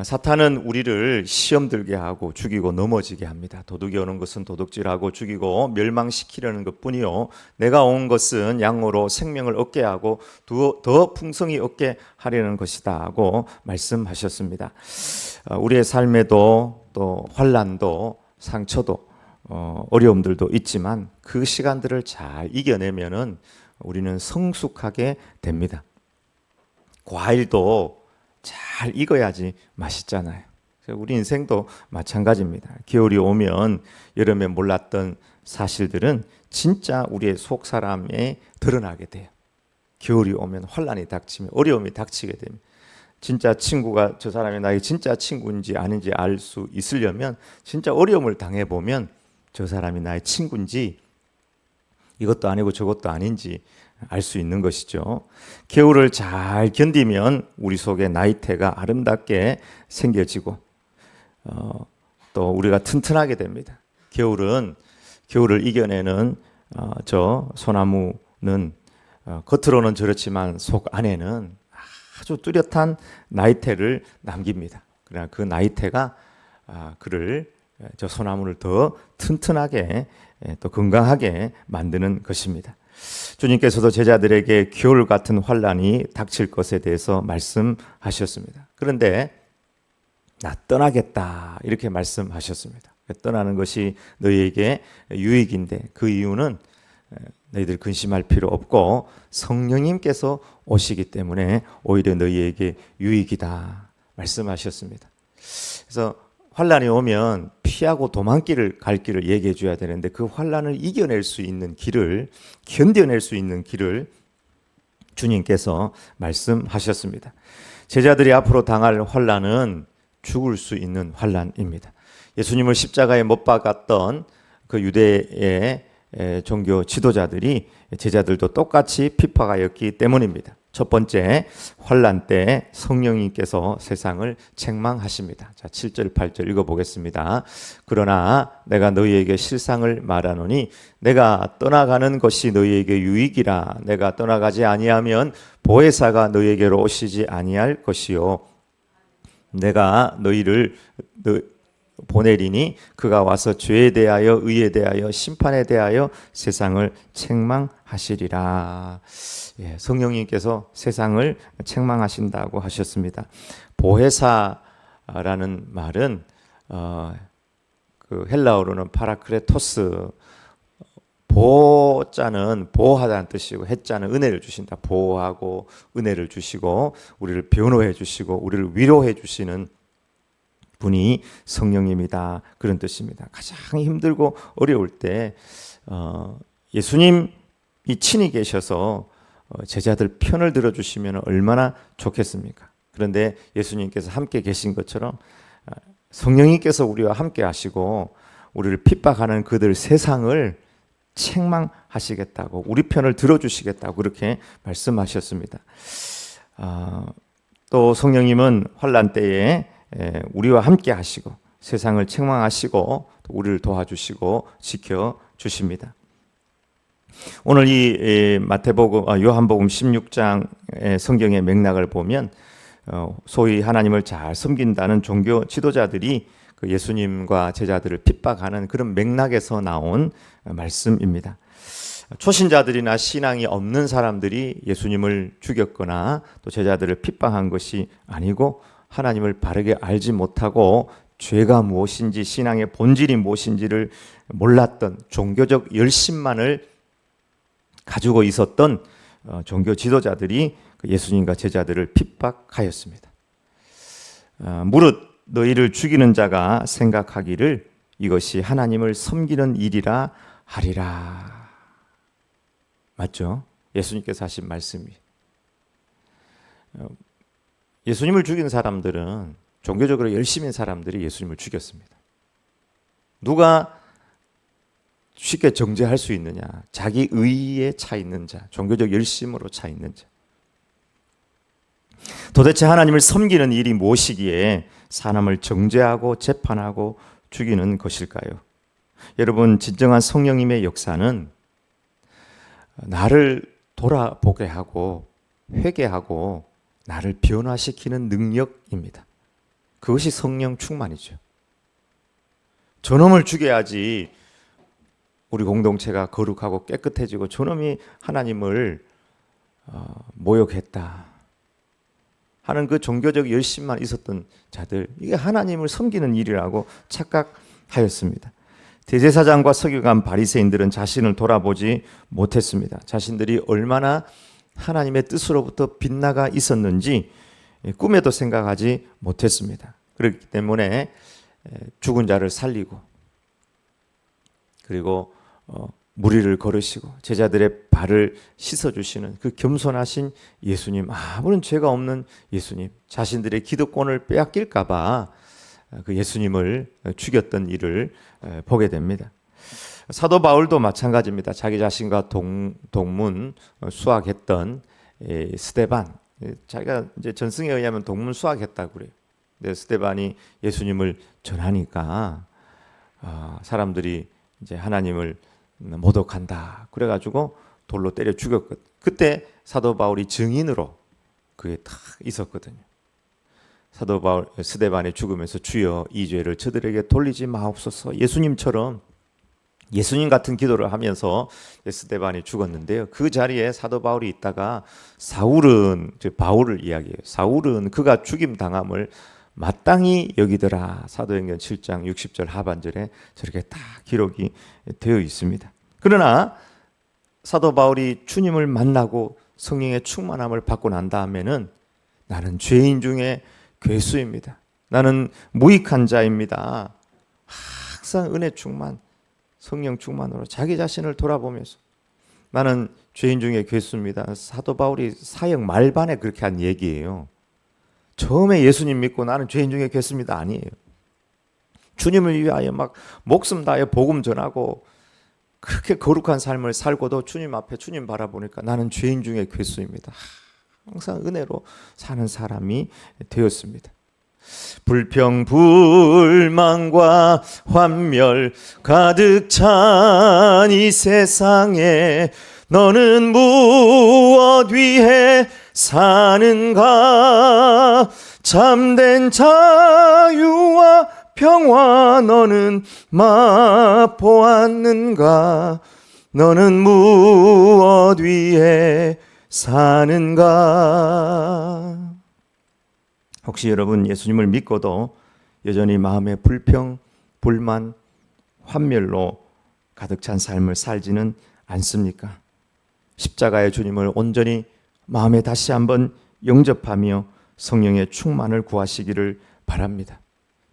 사탄은 우리를 시험 들게 하고 죽이고 넘어지게 합니다. 도둑이 오는 것은 도둑질하고 죽이고 멸망시키려는 것뿐이요, 내가 온 것은 양으로 생명을 얻게 하고 더 풍성히 얻게 하려는 것이다 하고 말씀하셨습니다. 우리의 삶에도 또 환난도 상처도 어려움들도 있지만 그 시간들을 잘 이겨내면은 우리는 성숙하게 됩니다. 과일도 잘 익어야지 맛있잖아요. 우리 인생도 마찬가지입니다. 겨울이 오면 여름에 몰랐던 사실들은 진짜 우리의 속 사람에 드러나게 돼요. 겨울이 오면 환난이 닥치면, 어려움이 닥치게 됩니다. 진짜 친구가 저 사람이 나의 진짜 친구인지 아닌지 알 수 있으려면 진짜 어려움을 당해보면 저 사람이 나의 친구인지 이것도 아니고 저것도 아닌지 알 수 있는 것이죠. 겨울을 잘 견디면 우리 속에 나이테가 아름답게 생겨지고 또 우리가 튼튼하게 됩니다. 겨울을 이겨내는 저 소나무는 겉으로는 저렇지만 속 안에는 아주 뚜렷한 나이테를 남깁니다. 그러나 그 나이테가 저 소나무를 더 튼튼하게 또 건강하게 만드는 것입니다. 주님께서도 제자들에게 겨울 같은 환난이 닥칠 것에 대해서 말씀하셨습니다. 그런데 나 떠나겠다 이렇게 말씀하셨습니다. 떠나는 것이 너희에게 유익인데 그 이유는 너희들 근심할 필요 없고 성령님께서 오시기 때문에 오히려 너희에게 유익이다 말씀하셨습니다. 그래서 환난이 오면 피하고 도망길을 갈 길을 얘기해 줘야 되는데 그 환난을 이겨낼 수 있는 길을, 견뎌낼 수 있는 길을 주님께서 말씀하셨습니다. 제자들이 앞으로 당할 환난은 죽을 수 있는 환난입니다. 예수님을 십자가에 못 박았던 그 유대의 종교 지도자들이 제자들도 똑같이 핍박하였기 때문입니다. 첫 번째, 환난 때 성령님께서 세상을 책망하십니다. 자, 7절 8절 읽어보겠습니다. 그러나 내가 너희에게 실상을 말하노니 내가 떠나가는 것이 너희에게 유익이라. 내가 떠나가지 아니하면 보혜사가 너희에게로 오시지 아니할 것이요 내가 너희를 보내리니 그가 와서 죄에 대하여 의에 대하여 심판에 대하여 세상을 책망하시리라. 성령님께서 세상을 책망하신다고 하셨습니다. 보혜사라는 말은 그 헬라어로는 파라크레토스, 보자는 보호하다는 뜻이고 해자는 은혜를 주신다. 보호하고 은혜를 주시고 우리를 변호해 주시고 우리를 위로해 주시는 분이 성령님이다, 그런 뜻입니다. 가장 힘들고 어려울 때 예수님이 친히 계셔서 제자들 편을 들어주시면 얼마나 좋겠습니까? 그런데 예수님께서 함께 계신 것처럼 성령님께서 우리와 함께 하시고 우리를 핍박하는 그들 세상을 책망하시겠다고, 우리 편을 들어주시겠다고 그렇게 말씀하셨습니다. 또 성령님은 환난 때에 우리와 함께 하시고 세상을 책망하시고 우리를 도와주시고 지켜주십니다. 오늘 이 요한복음 16장의 성경의 맥락을 보면 소위 하나님을 잘 섬긴다는 종교 지도자들이 그 예수님과 제자들을 핍박하는 그런 맥락에서 나온 말씀입니다. 초신자들이나 신앙이 없는 사람들이 예수님을 죽였거나 또 제자들을 핍박한 것이 아니고 하나님을 바르게 알지 못하고 죄가 무엇인지 신앙의 본질이 무엇인지를 몰랐던 종교적 열심만을 가지고 있었던 종교 지도자들이 예수님과 제자들을 핍박하였습니다. 무릇 너희를 죽이는 자가 생각하기를 이것이 하나님을 섬기는 일이라 하리라. 맞죠? 예수님께서 하신 말씀이. 예수님을 죽인 사람들은 종교적으로 열심인 사람들이 예수님을 죽였습니다. 누가 쉽게 정죄할 수 있느냐? 자기 의에 차 있는 자, 종교적 열심으로 차 있는 자. 도대체 하나님을 섬기는 일이 무엇이기에 사람을 정죄하고 재판하고 죽이는 것일까요? 여러분, 진정한 성령님의 역사는 나를 돌아보게 하고 회개하고 나를 변화시키는 능력입니다. 그것이 성령 충만이죠. 저놈을 죽여야지 우리 공동체가 거룩하고 깨끗해지고 저놈이 하나님을 모욕했다 하는 그 종교적 열심만 있었던 자들, 이게 하나님을 섬기는 일이라고 착각하였습니다. 대제사장과 서기관 바리새인들은 자신을 돌아보지 못했습니다. 자신들이 얼마나 하나님의 뜻으로부터 빗나가 있었는지 꿈에도 생각하지 못했습니다. 그렇기 때문에 죽은 자를 살리고 그리고 무리를 걸으시고 제자들의 발을 씻어주시는 그 겸손하신 예수님, 아무런 죄가 없는 예수님, 자신들의 기득권을 빼앗길까 봐 그 예수님을 죽였던 일을 보게 됩니다. 사도 바울도 마찬가지입니다. 자기 자신과 동문 수학했던 스데반, 자기가 이제 전승에 의하면 동문 수학했다고 그래요. 근데 스데반이 예수님을 전하니까 사람들이 이제 하나님을 모독한다 그래가지고 돌로 때려 죽였거든. 그때 사도 바울이 증인으로 그게 딱 있었거든요. 사도 바울 스데반이 죽으면서 주여 이 죄를 저들에게 돌리지 마옵소서, 예수님처럼 예수님 같은 기도를 하면서 스데반이 죽었는데요. 그 자리에 사도 바울이 있다가 사울은, 바울을 이야기해요. 사울은 그가 죽임 당함을 마땅히 여기더라. 사도행전 7장 60절 하반절에 저렇게 딱 기록이 되어 있습니다. 그러나 사도 바울이 주님을 만나고 성령의 충만함을 받고 난 다음에는 나는 죄인 중에 괴수입니다. 나는 무익한 자입니다. 항상 은혜 충만, 성령 충만으로 자기 자신을 돌아보면서 나는 죄인 중에 괴수입니다. 사도 바울이 사역 말반에 그렇게 한 얘기예요. 처음에 예수님 믿고 나는 죄인 중에 괴수입니다 아니에요. 주님을 위하여 막 목숨 다해 복음 전하고 그렇게 거룩한 삶을 살고도 주님 앞에 주님 바라보니까 나는 죄인 중에 괴수입니다. 항상 은혜로 사는 사람이 되었습니다. 불평, 불만과 환멸 가득 찬 이 세상에 너는 무엇 위해 사는가? 참된 자유와 평화 너는 맛보았는가? 너는 무엇 위해 사는가? 혹시 여러분 예수님을 믿고도 여전히 마음에 불평, 불만, 환멸로 가득 찬 삶을 살지는 않습니까? 십자가의 주님을 온전히 마음에 다시 한번 영접하며 성령의 충만을 구하시기를 바랍니다.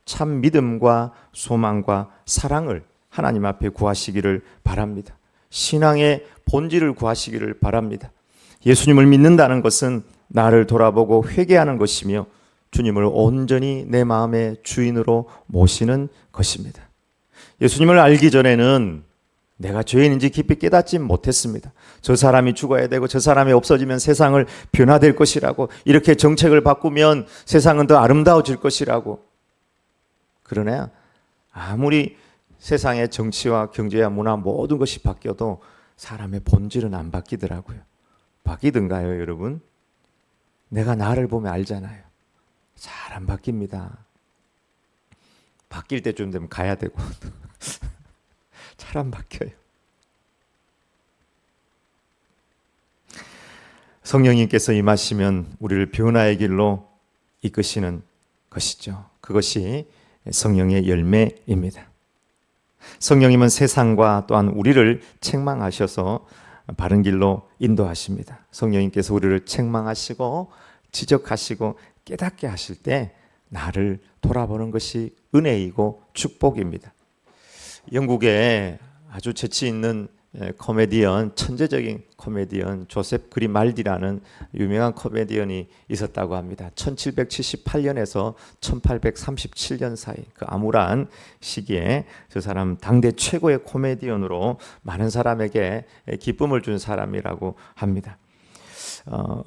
참 믿음과 소망과 사랑을 하나님 앞에 구하시기를 바랍니다. 신앙의 본질을 구하시기를 바랍니다. 예수님을 믿는다는 것은 나를 돌아보고 회개하는 것이며 주님을 온전히 내 마음의 주인으로 모시는 것입니다. 예수님을 알기 전에는 내가 죄인인지 깊이 깨닫지 못했습니다. 저 사람이 죽어야 되고 저 사람이 없어지면 세상을 변화될 것이라고, 이렇게 정책을 바꾸면 세상은 더 아름다워질 것이라고. 그러나 아무리 세상의 정치와 경제와 문화 모든 것이 바뀌어도 사람의 본질은 안 바뀌더라고요. 바뀌던가요, 여러분? 내가 나를 보면 알잖아요. 잘 안 바뀝니다. 바뀔 때쯤 되면 가야 되고 잘 안 바뀌어요. 성령님께서 임하시면 우리를 변화의 길로 이끄시는 것이죠. 그것이 성령의 열매입니다. 성령님은 세상과 또한 우리를 책망하셔서 바른 길로 인도하십니다. 성령님께서 우리를 책망하시고 지적하시고 깨닫게 하실 때 나를 돌아보는 것이 은혜이고 축복입니다. 영국에 아주 재치 있는 코미디언, 천재적인 코미디언 조셉 그리말디라는 유명한 코미디언이 있었다고 합니다. 1778년에서 1837년 사이 그 암울한 시기에 저 사람 당대 최고의 코미디언으로 많은 사람에게 기쁨을 준 사람이라고 합니다.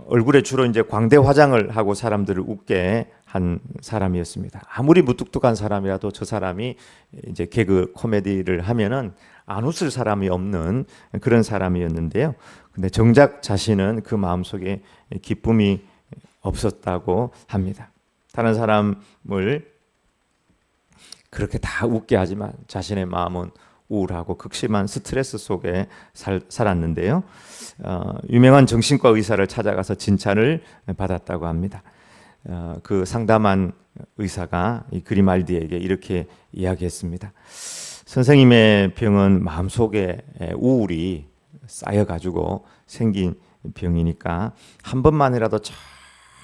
얼굴에 주로 이제 광대 화장을 하고 사람들을 웃게 한 사람이었습니다. 아무리 무뚝뚝한 사람이라도 저 사람이 이제 개그 코미디를 하면은 안 웃을 사람이 없는 그런 사람이었는데요. 근데 정작 자신은 그 마음속에 기쁨이 없었다고 합니다. 다른 사람을 그렇게 다 웃게 하지만 자신의 마음은 우울하고 극심한 스트레스 속에 살았는데요. 유명한 정신과 의사를 찾아가서 진찰을 받았다고 합니다. 그 상담한 의사가 이 그리말디에게 이렇게 이야기했습니다. 선생님의 병은 마음속에 우울이 쌓여가지고 생긴 병이니까 한 번만이라도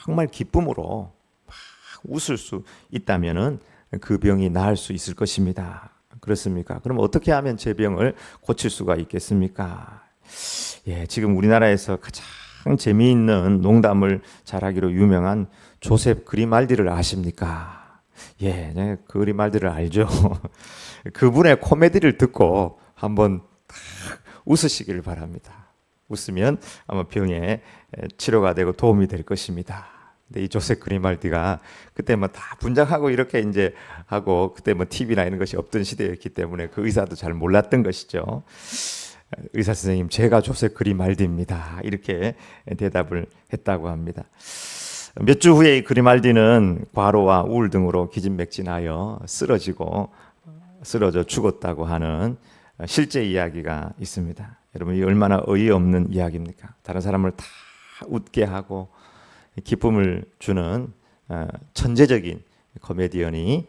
정말 기쁨으로 막 웃을 수 있다면은 그 병이 나을 수 있을 것입니다. 그렇습니까? 그럼 어떻게 하면 제 병을 고칠 수가 있겠습니까? 예, 지금 우리나라에서 가장 재미있는 농담을 잘하기로 유명한 조셉 그리말디를 아십니까? 예, 네, 그 그리말디를 알죠. 그분의 코미디를 듣고 한번 웃으시길 바랍니다. 웃으면 아마 병에 치료가 되고 도움이 될 것입니다. 근데 이 조셉 그리말디가 그때 뭐 다 분장하고 이렇게 이제 하고 그때 뭐 TV나 이런 것이 없던 시대였기 때문에 그 의사도 잘 몰랐던 것이죠. 의사 선생님, 제가 조셉 그리말디입니다. 이렇게 대답을 했다고 합니다. 몇 주 후에 이 그리말디는 과로와 우울 등으로 기진맥진하여 쓰러져 죽었다고 하는 실제 이야기가 있습니다. 여러분, 이 얼마나 어이없는 이야기입니까? 다른 사람을 다 웃게 하고 기쁨을 주는 천재적인 코미디언이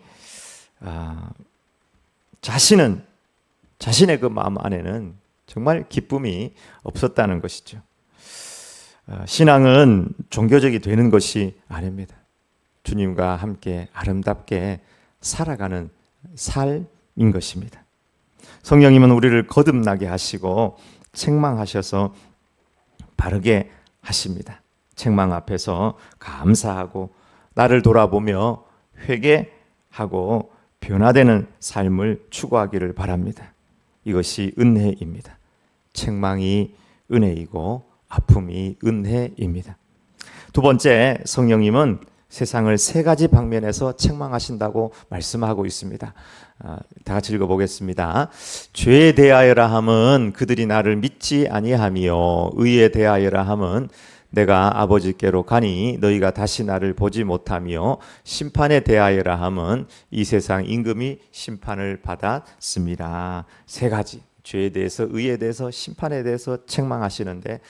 자신의 그 마음 안에는 정말 기쁨이 없었다는 것이죠. 신앙은 종교적이 되는 것이 아닙니다. 주님과 함께 아름답게 살아가는 삶인 것입니다. 성령님은 우리를 거듭나게 하시고 책망하셔서 바르게 하십니다. 책망 앞에서 감사하고 나를 돌아보며 회개하고 변화되는 삶을 추구하기를 바랍니다. 이것이 은혜입니다. 책망이 은혜이고 아픔이 은혜입니다. 두 번째, 성령님은 세상을 세 가지 방면에서 책망하신다고 말씀하고 있습니다. 다 같이 읽어보겠습니다. 죄에 대하여라 함은 그들이 나를 믿지 아니하며 의에 대하여라 함은 내가 아버지께로 가니 너희가 다시 나를 보지 못하며 심판에 대하여라 함은 이 세상 임금이 심판을 받았습니다. 세 가지, 죄에 대해서, 의에 대해서, 심판에 대해서 책망하시는데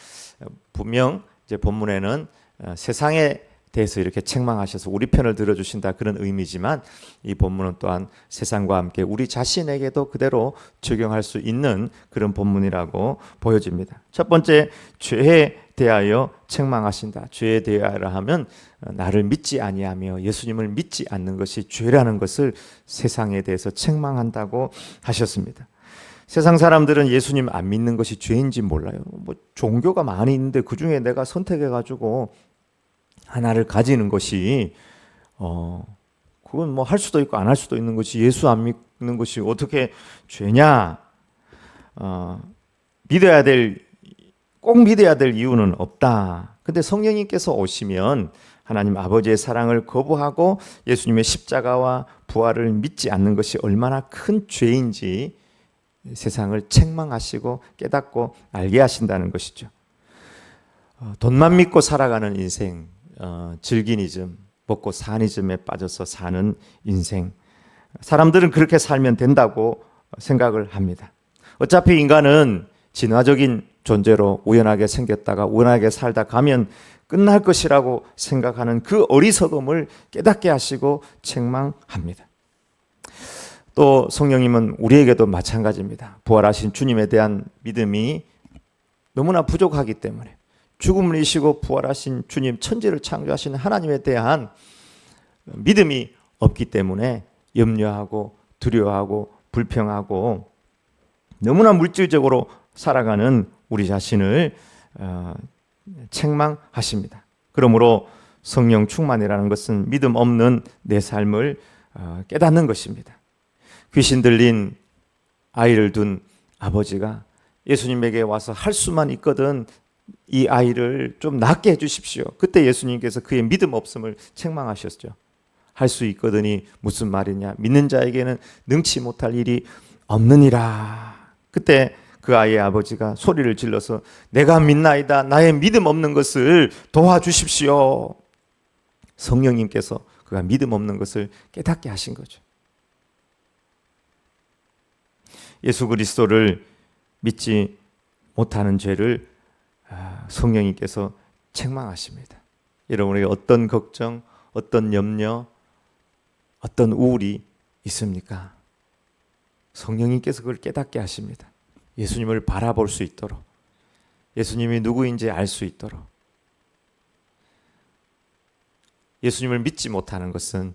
분명 이제 본문에는 세상에 대해서 이렇게 책망하셔서 우리 편을 들어주신다 그런 의미지만 이 본문은 또한 세상과 함께 우리 자신에게도 그대로 적용할 수 있는 그런 본문이라고 보여집니다. 첫 번째, 죄에 대하여 책망하신다. 죄에 대하여 하면 나를 믿지 아니하며 예수님을 믿지 않는 것이 죄라는 것을 세상에 대해서 책망한다고 하셨습니다. 세상 사람들은 예수님 안 믿는 것이 죄인지 몰라요. 뭐 종교가 많이 있는데 그 중에 내가 선택해가지고 하나를 가지는 것이 그건 뭐 할 수도 있고 안 할 수도 있는 것이 예수 안 믿는 것이 어떻게 죄냐? 꼭 믿어야 될 이유는 없다. 근데 성령님께서 오시면 하나님 아버지의 사랑을 거부하고 예수님의 십자가와 부활을 믿지 않는 것이 얼마나 큰 죄인지 세상을 책망하시고 깨닫고 알게 하신다는 것이죠. 돈만 믿고 살아가는 인생, 즐기니즘, 먹고 사니즘에 빠져서 사는 인생. 사람들은 그렇게 살면 된다고 생각을 합니다. 어차피 인간은 진화적인 존재로 우연하게 생겼다가 우연하게 살다 가면 끝날 것이라고 생각하는 그 어리석음을 깨닫게 하시고 책망합니다. 또 성령님은 우리에게도 마찬가지입니다. 부활하신 주님에 대한 믿음이 너무나 부족하기 때문에 죽음을 이기시고 부활하신 주님, 천지를 창조하신 하나님에 대한 믿음이 없기 때문에 염려하고 두려워하고 불평하고 너무나 물질적으로 살아가는 우리 자신을 책망하십니다. 그러므로 성령 충만이라는 것은 믿음 없는 내 삶을 깨닫는 것입니다. 귀신 들린 아이를 둔 아버지가 예수님에게 와서 할 수만 있거든 이 아이를 좀 낫게 해주십시오. 그때 예수님께서 그의 믿음 없음을 책망하셨죠. 할 수 있거든이 무슨 말이냐? 믿는 자에게는 능치 못할 일이 없느니라. 그때 그 아이의 아버지가 소리를 질러서 내가 믿나이다. 나의 믿음 없는 것을 도와주십시오. 성령님께서 그가 믿음 없는 것을 깨닫게 하신 거죠. 예수 그리스도를 믿지 못하는 죄를 성령님께서 책망하십니다. 여러분에게 어떤 걱정, 어떤 염려, 어떤 우울이 있습니까? 성령님께서 그걸 깨닫게 하십니다. 예수님을 바라볼 수 있도록, 예수님이 누구인지 알 수 있도록. 예수님을 믿지 못하는 것은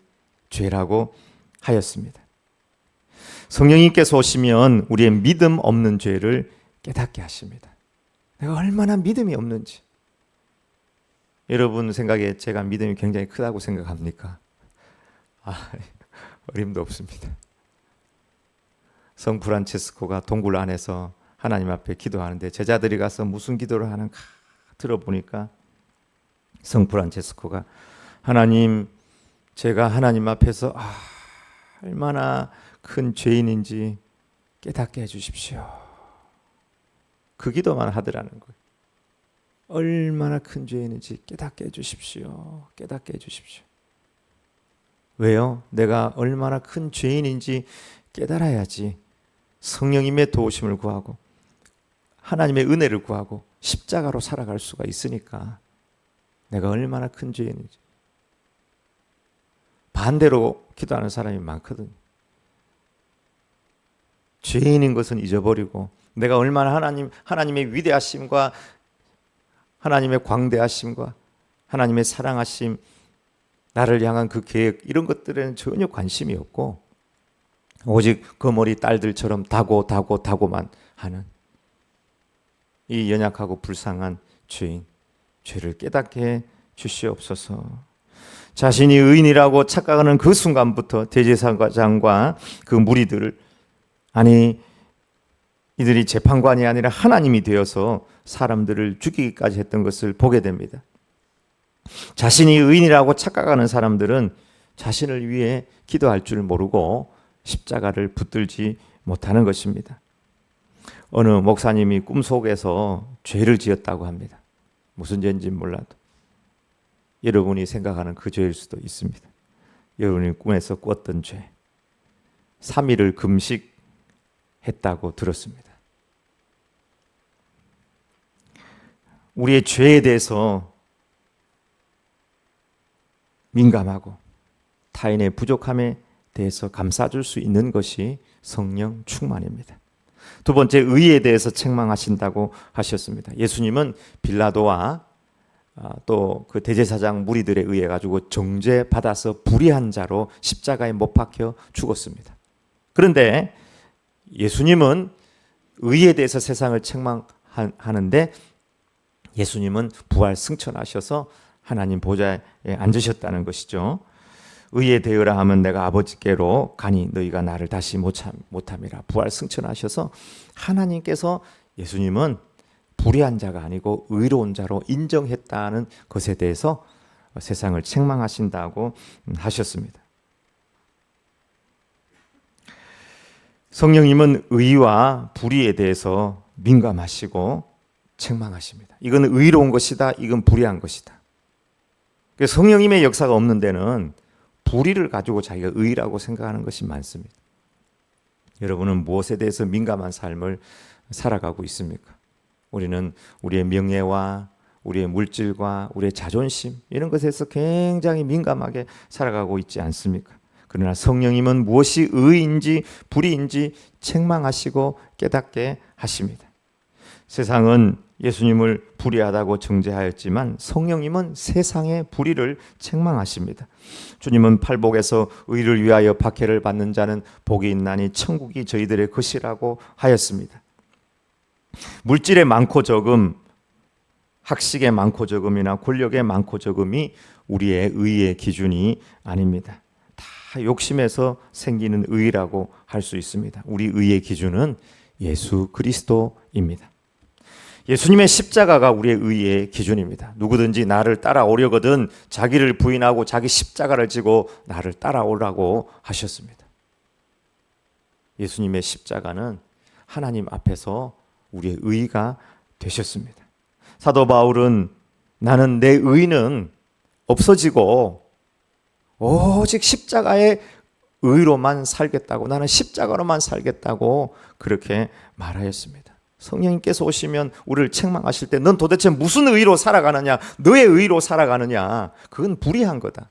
죄라고 하였습니다. 성령님께서 오시면 우리의 믿음 없는 죄를 깨닫게 하십니다. 내가 얼마나 믿음이 없는지. 여러분 생각에 제가 믿음이 굉장히 크다고 생각합니까? 어림도 없습니다. 성 프란치스코가 동굴 안에서 하나님 앞에 기도하는데 제자들이 가서 무슨 기도를 하는가 들어보니까 성 프란치스코가 하나님, 제가 하나님 앞에서 얼마나 큰 죄인인지 깨닫게 해주십시오. 그 기도만 하더라는 거예요. 얼마나 큰 죄인인지 깨닫게 해주십시오. 깨닫게 해주십시오. 왜요? 내가 얼마나 큰 죄인인지 깨달아야지 성령님의 도우심을 구하고 하나님의 은혜를 구하고 십자가로 살아갈 수가 있으니까. 내가 얼마나 큰 죄인인지. 반대로 기도하는 사람이 많거든요. 죄인인 것은 잊어버리고 내가 얼마나 하나님의 위대하심과 하나님의 광대하심과 하나님의 사랑하심, 나를 향한 그 계획, 이런 것들에는 전혀 관심이 없고 오직 거머리 딸들처럼 다고만 하는 이 연약하고 불쌍한 죄인, 죄를 깨닫게 해 주시옵소서. 자신이 의인이라고 착각하는 그 순간부터 대제사장과 그 무리들을, 이들이 재판관이 아니라 하나님이 되어서 사람들을 죽이기까지 했던 것을 보게 됩니다. 자신이 의인이라고 착각하는 사람들은 자신을 위해 기도할 줄 모르고 십자가를 붙들지 못하는 것입니다. 어느 목사님이 꿈속에서 죄를 지었다고 합니다. 무슨 죄인지 몰라도. 여러분이 생각하는 그 죄일 수도 있습니다. 여러분이 꿈에서 꿨던 죄. 3일을 금식했다고 들었습니다. 우리의 죄에 대해서 민감하고 타인의 부족함에 대해서 감싸줄 수 있는 것이 성령 충만입니다. 두 번째, 의에 대해서 책망하신다고 하셨습니다. 예수님은 빌라도와 또 그 대제사장 무리들에 의해 가지고 정죄받아서 불의한 자로 십자가에 못 박혀 죽었습니다. 그런데 예수님은 의에 대해서 세상을 책망하는데 예수님은 부활 승천하셔서 하나님 보좌에 앉으셨다는 것이죠. 의에 대하라 하면 내가 아버지께로 가니 너희가 나를 다시 못함이라. 부활 승천하셔서 하나님께서 예수님은 불의한 자가 아니고 의로운 자로 인정했다는 것에 대해서 세상을 책망하신다고 하셨습니다. 성령님은 의와 불의에 대해서 민감하시고 책망하십니다. 이건 의로운 것이다, 이건 불의한 것이다. 성령님의 역사가 없는 데는 불의를 가지고 자기가 의라고 생각하는 것이 많습니다. 여러분은 무엇에 대해서 민감한 삶을 살아가고 있습니까? 우리는 우리의 명예와 우리의 물질과 우리의 자존심, 이런 것에서 굉장히 민감하게 살아가고 있지 않습니까? 그러나 성령님은 무엇이 의인지 불의인지 책망하시고 깨닫게 하십니다. 세상은 예수님을 불의하다고 정죄하였지만 성령님은 세상의 불의를 책망하십니다. 주님은 팔복에서 의를 위하여 박해를 받는 자는 복이 있나니 천국이 저희들의 것이라고 하였습니다. 물질의 많고 적음, 학식의 많고 적음이나 권력의 많고 적음이 우리의 의의 기준이 아닙니다. 다 욕심에서 생기는 의라고 할 수 있습니다. 우리 의의 기준은 예수 그리스도입니다. 예수님의 십자가가 우리의 의의 기준입니다. 누구든지 나를 따라오려거든 자기를 부인하고 자기 십자가를 지고 나를 따라오라고 하셨습니다. 예수님의 십자가는 하나님 앞에서 우리의 의가 되셨습니다. 사도 바울은 나는 내 의는 없어지고 오직 십자가의 의로만 살겠다고, 나는 십자가로만 살겠다고 그렇게 말하였습니다. 성령님께서 오시면 우리를 책망하실 때 넌 도대체 무슨 의로 살아가느냐, 너의 의로 살아가느냐, 그건 불의한 거다.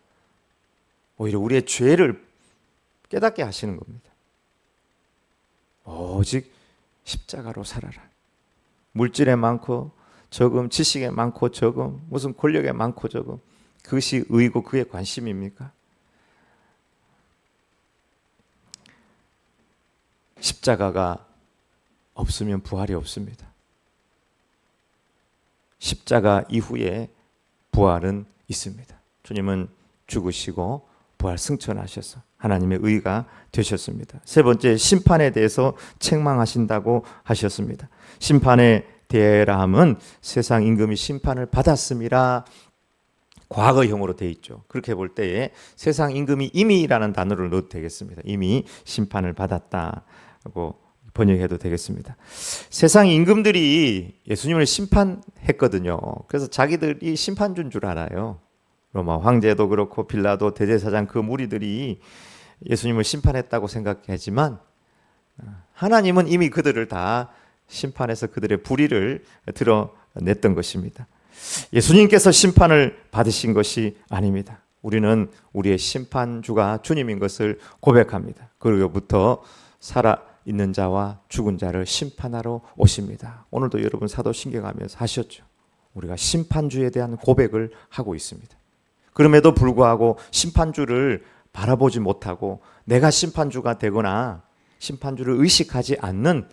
오히려 우리의 죄를 깨닫게 하시는 겁니다. 오직 십자가로 살아라. 물질에 많고 적음, 지식에 많고 적음, 무슨 권력에 많고 적음, 그것이 의고 그의 관심입니까? 십자가가 없으면 부활이 없습니다. 십자가 이후에 부활은 있습니다. 주님은 죽으시고 부활 승천하셔서 하나님의 의가 되셨습니다. 세 번째, 심판에 대해서 책망하신다고 하셨습니다. 심판에 대해라 함은 세상 임금이 심판을 받았음이라 과거형으로 되어 있죠. 그렇게 볼 때에 세상 임금이 이미라는 단어를 넣어도 되겠습니다. 이미 심판을 받았다고 번역해도 되겠습니다. 세상 임금들이 예수님을 심판했거든요. 그래서 자기들이 심판주인 줄 알아요. 로마 황제도 그렇고 빌라도 대제사장 그 무리들이 예수님을 심판했다고 생각하지만 하나님은 이미 그들을 다 심판해서 그들의 불의를 드러냈던 것입니다. 예수님께서 심판을 받으신 것이 아닙니다. 우리는 우리의 심판주가 주님인 것을 고백합니다. 그로부터 살아있는 자와 죽은 자를 심판하러 오십니다. 오늘도 여러분 사도신경하면서 하셨죠. 우리가 심판주에 대한 고백을 하고 있습니다. 그럼에도 불구하고 심판주를 바라보지 못하고 내가 심판주가 되거나 심판주를 의식하지 않는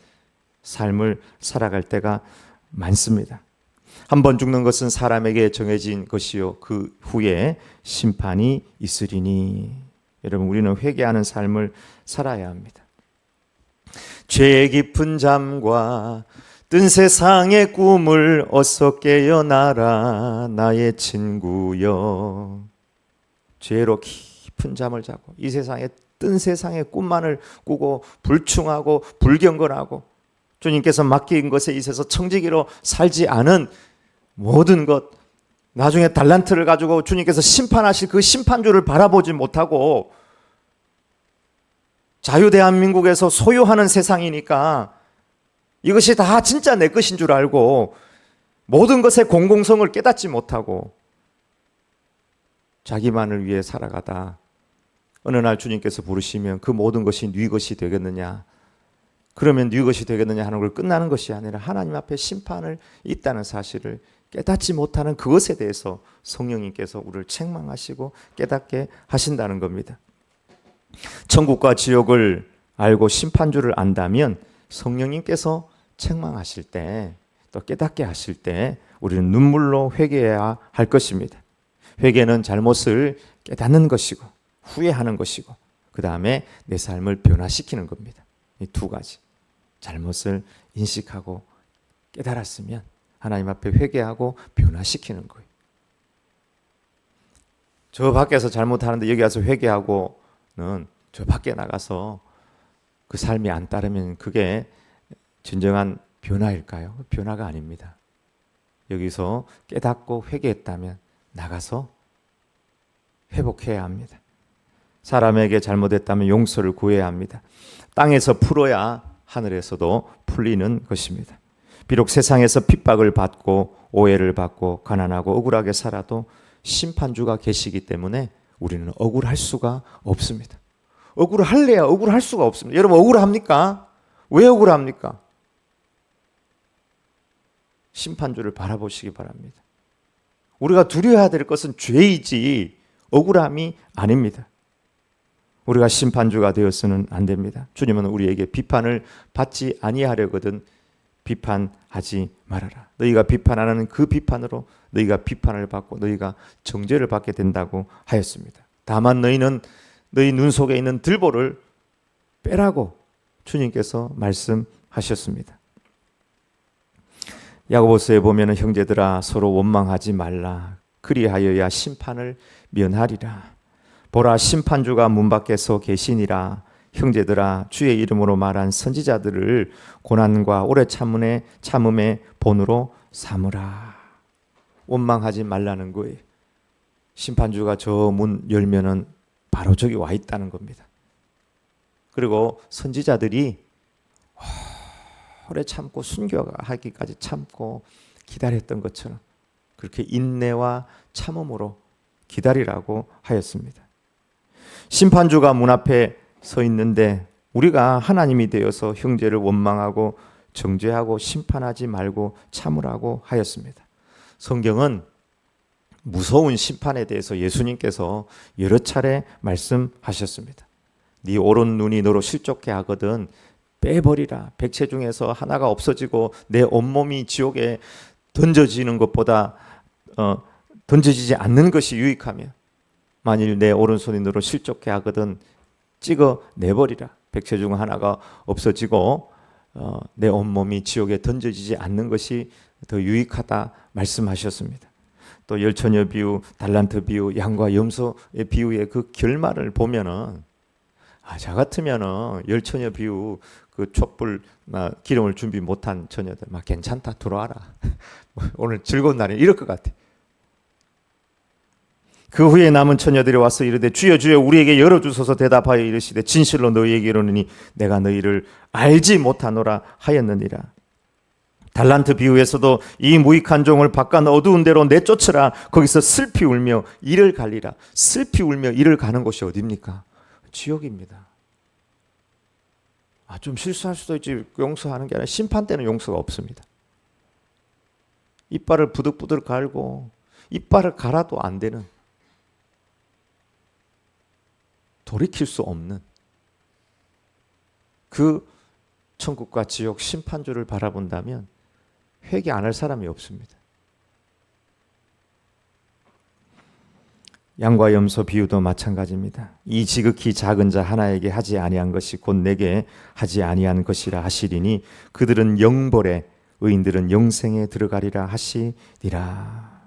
삶을 살아갈 때가 많습니다. 한 번 죽는 것은 사람에게 정해진 것이요 그 후에 심판이 있으리니. 여러분, 우리는 회개하는 삶을 살아야 합니다. 죄의 깊은 잠과 뜬 세상의 꿈을 어서 깨어나라 나의 친구여. 죄로 깊은 잠을 자고 이 세상에 뜬 세상의 꿈만을 꾸고 불충하고 불경건하고 주님께서 맡긴 것에 있어서 청지기로 살지 않은 모든 것, 나중에 달란트를 가지고 주님께서 심판하실 그 심판주를 바라보지 못하고 자유대한민국에서 소유하는 세상이니까 이것이 다 진짜 내 것인 줄 알고 모든 것의 공공성을 깨닫지 못하고 자기만을 위해 살아가다 어느 날 주님께서 부르시면 그 모든 것이 네 것이 되겠느냐, 그러면 네 것이 되겠느냐 하는 걸 끝나는 것이 아니라 하나님 앞에 심판을 있다는 사실을 깨닫지 못하는 그것에 대해서 성령님께서 우리를 책망하시고 깨닫게 하신다는 겁니다. 천국과 지옥을 알고 심판주를 안다면 성령님께서 책망하실 때, 또 깨닫게 하실 때 우리는 눈물로 회개해야 할 것입니다. 회개는 잘못을 깨닫는 것이고 후회하는 것이고 그 다음에 내 삶을 변화시키는 겁니다. 이 두 가지. 잘못을 인식하고 깨달았으면 하나님 앞에 회개하고 변화시키는 거예요. 저 밖에서 잘못하는데 여기 와서 회개하고는 저 밖에 나가서 그 삶이 안 따르면 그게 진정한 변화일까요? 변화가 아닙니다. 여기서 깨닫고 회개했다면 나가서 회복해야 합니다. 사람에게 잘못했다면 용서를 구해야 합니다. 땅에서 풀어야 하늘에서도 풀리는 것입니다. 비록 세상에서 핍박을 받고 오해를 받고 가난하고 억울하게 살아도 심판주가 계시기 때문에 우리는 억울할 수가 없습니다. 억울할래야 억울할 수가 없습니다. 여러분 억울합니까? 왜 억울합니까? 심판주를 바라보시기 바랍니다. 우리가 두려워해야 될 것은 죄이지 억울함이 아닙니다. 우리가 심판주가 되어서는 안 됩니다. 주님은 우리에게 비판을 받지 아니하려거든 비판하지 말아라. 너희가 비판하는 그 비판으로 너희가 비판을 받고 너희가 정죄를 받게 된다고 하였습니다. 다만 너희는 너희 눈 속에 있는 들보를 빼라고 주님께서 말씀하셨습니다. 야고보서에 보면 형제들아 서로 원망하지 말라. 그리하여야 심판을 면하리라. 보라 심판주가 문 밖에 서 계시니라. 형제들아 주의 이름으로 말한 선지자들을 고난과 오래 참음의 본으로 삼으라. 원망하지 말라는 거예요. 심판주가 저 문 열면은 바로 저기 와 있다는 겁니다. 그리고 선지자들이 오래 참고 순교하기까지 참고 기다렸던 것처럼 그렇게 인내와 참음으로 기다리라고 하였습니다. 심판주가 문 앞에 서 있는데 우리가 하나님이 되어서 형제를 원망하고 정죄하고 심판하지 말고 참으라고 하였습니다. 성경은 무서운 심판에 대해서 예수님께서 여러 차례 말씀하셨습니다. 네 오른 눈이 너로 실족해 하거든 빼버리라. 백체 중에서 하나가 없어지고 내 온몸이 지옥에 던져지는 것보다 던져지지 않는 것이 유익하며 만일 내 오른손이 너로 실족해 하거든 찍어 내버리라. 백체 중 하나가 없어지고 내 온몸이 지옥에 던져지지 않는 것이 더 유익하다 말씀하셨습니다. 또 열처녀 비유, 달란트 비유, 양과 염소의 비유의 그 결말을 보면은 저 같으면은 열처녀 비유 그 촛불 기름을 준비 못한 처녀들 막 괜찮다 들어와라. 오늘 즐거운 날에 이럴 것 같아. 그 후에 남은 처녀들이 와서 이르되 주여 주여 우리에게 열어주소서. 대답하여 이르시되 진실로 너희에게 이르노니 내가 너희를 알지 못하노라 하였느니라. 달란트 비유에서도 이 무익한 종을 바깥 어두운 데로 내쫓으라. 거기서 슬피 울며 이를 갈리라. 슬피 울며 이를 가는 곳이 어디입니까? 지옥입니다. 좀 실수할 수도 있지 용서하는 게 아니라 심판 때는 용서가 없습니다. 이빨을 부들부들 갈고 이빨을 갈아도 안 되는 돌이킬 수 없는 그 천국과 지옥 심판주를 바라본다면 회개 안 할 사람이 없습니다. 양과 염소 비유도 마찬가지입니다. 이 지극히 작은 자 하나에게 하지 아니한 것이 곧 내게 하지 아니한 것이라 하시리니 그들은 영벌에 의인들은 영생에 들어가리라 하시니라.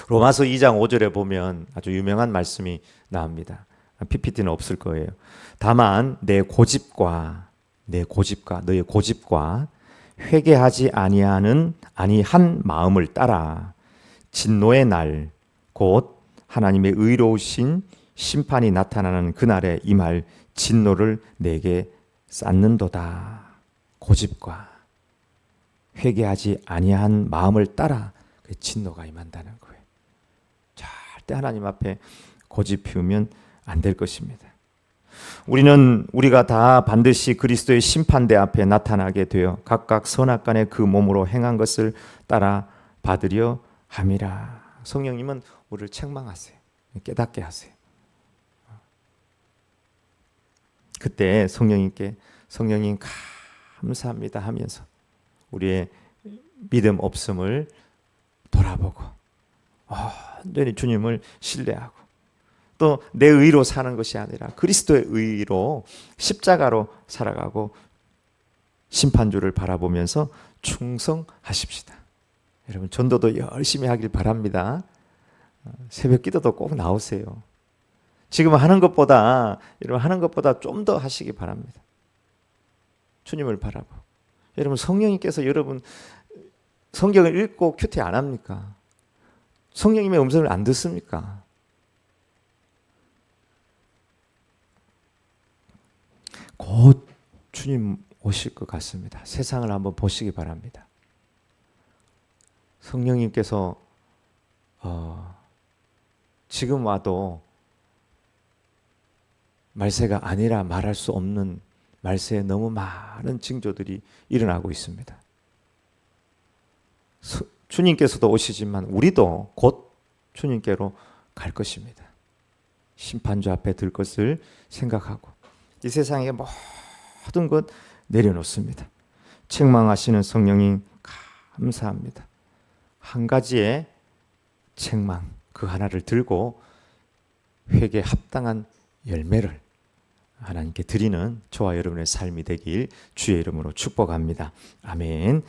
로마서 2장 5절에 보면 아주 유명한 말씀이 나옵니다. PPT는 없을 거예요. 다만 내 고집과 너의 고집과 회개하지 아니한 마음을 따라 진노의 날 곧 하나님의 의로우신 심판이 나타나는 그날에 임할 진노를 내게 쌓는도다. 고집과 회개하지 아니한 마음을 따라 그 진노가 임한다는 거예요. 절대 하나님 앞에 고집 피우면 안 될 것입니다. 우리가 다 반드시 그리스도의 심판대 앞에 나타나게 되어 각각 선악간의 그 몸으로 행한 것을 따라 받으려 함이라. 성령님은 우리를 책망하세요. 깨닫게 하세요. 그때 성령님 감사합니다 하면서 우리의 믿음 없음을 돌아보고 완전히 주님을 신뢰하고 또 내 의로 사는 것이 아니라 그리스도의 의로 십자가로 살아가고 심판주를 바라보면서 충성하십시다. 여러분 전도도 열심히 하길 바랍니다. 새벽 기도도 꼭 나오세요. 지금 하는 것보다 좀 더 하시기 바랍니다. 주님을 바라보고. 여러분 성령님께서 여러분 성경을 읽고 큐티 안 합니까? 성령님의 음성을 안 듣습니까? 곧 주님 오실 것 같습니다. 세상을 한번 보시기 바랍니다. 성령님께서 지금 와도 말세가 아니라 말할 수 없는 말세에 너무 많은 징조들이 일어나고 있습니다. 주님께서도 오시지만 우리도 곧 주님께로 갈 것입니다. 심판주 앞에 들 것을 생각하고 이 세상의 모든 것 내려놓습니다. 책망하시는 성령님 감사합니다. 한 가지의 책망 그 하나를 들고 회개에 합당한 열매를 하나님께 드리는 저와 여러분의 삶이 되길 주의 이름으로 축복합니다. 아멘.